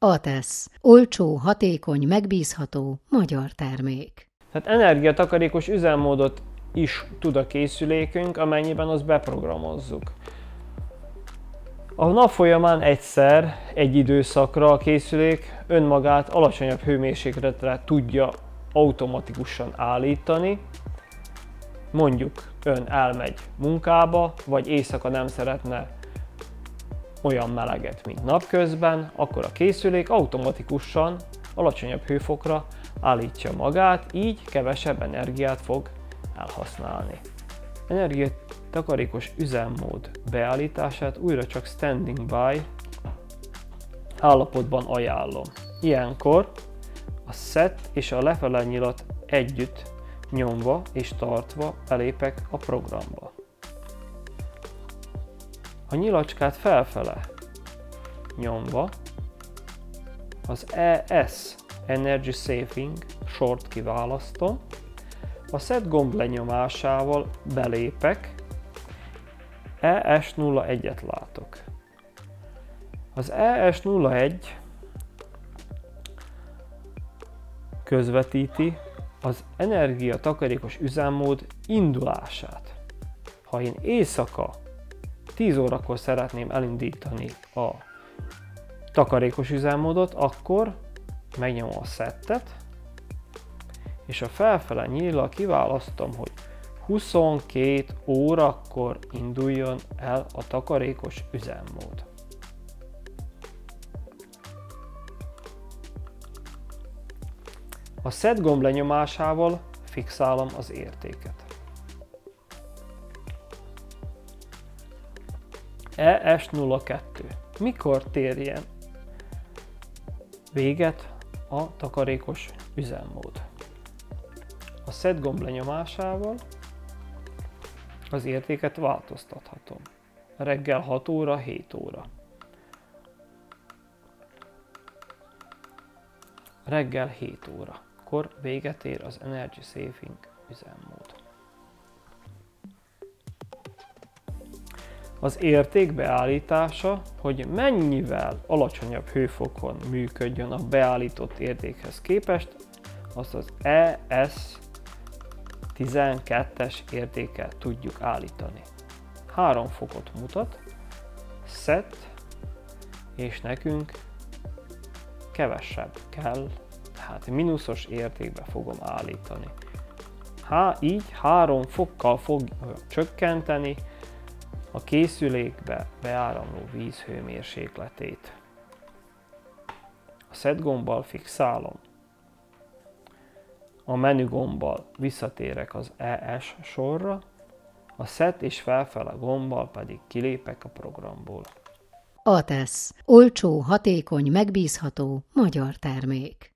ATESZ. Olcsó, hatékony, megbízható magyar termék. Tehát energiatakarékos üzemmódot is tud a készülékünk, amennyiben azt beprogramozzuk. A nap folyamán egyszer, egy időszakra a készülék önmagát alacsonyabb hőmérsékletre tudja automatikusan állítani. Mondjuk ön elmegy munkába, vagy éjszaka nem szeretne olyan meleget, mint napközben, akkor a készülék automatikusan alacsonyabb hőfokra állítja magát, így kevesebb energiát fog elhasználni. Energiatakarékos üzemmód beállítását újra csak standing by állapotban ajánlom. Ilyenkor a set és a lefele nyilat együtt nyomva és tartva belépek a programba. A nyilacskát felfele nyomva az ES Energy Saving sort kiválasztom, a Set gomb lenyomásával belépek, ES01-et látok. Az ES01 közvetíti az energiatakarékos üzemmód indulását. Ha én éjszaka 10 órakor szeretném elindítani a takarékos üzemmódot, akkor megnyomom a settet, és a felfele nyíllal kiválasztom, hogy 22 órakor induljon el a takarékos üzemmód. A set gomb lenyomásával fixálom az értéket. ES02. Mikor térjen véget a takarékos üzemmód? A set gomb lenyomásával az értéket változtathatom. Reggel 6 óra, 7 óra. Reggel 7 óra. Akkor véget ér az Energy Saving üzemmód. Az érték beállítása, hogy mennyivel alacsonyabb hőfokon működjön a beállított értékhez képest, azt az ES12-es értékkel tudjuk állítani. 3 fokot mutat, set, és nekünk kevesebb kell, tehát mínuszos értékbe fogom állítani. Így 3 fokkal fog csökkenteni a készülékbe beáramló víz hőmérsékletét. A set gombbal fixálom. A menü gombbal visszatérek az ES sorra, a set és felfele gombbal pedig kilépek a programból. ATESZ. Olcsó, hatékony, megbízható magyar termék.